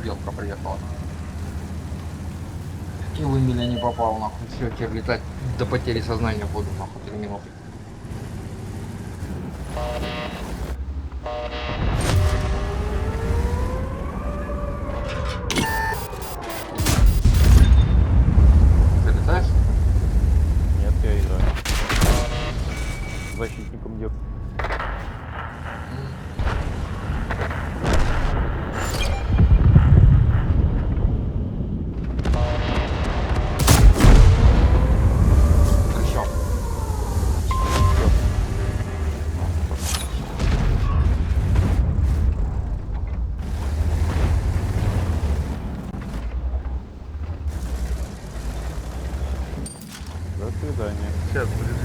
белка приехала. И в Эмиля не попал, нахуй. Все, теперь летать до потери сознания буду, нахуй, 3 минуты. Ты летаешь? Нет, я играю. Защитником дел. Еще. До свидания. Сейчас будет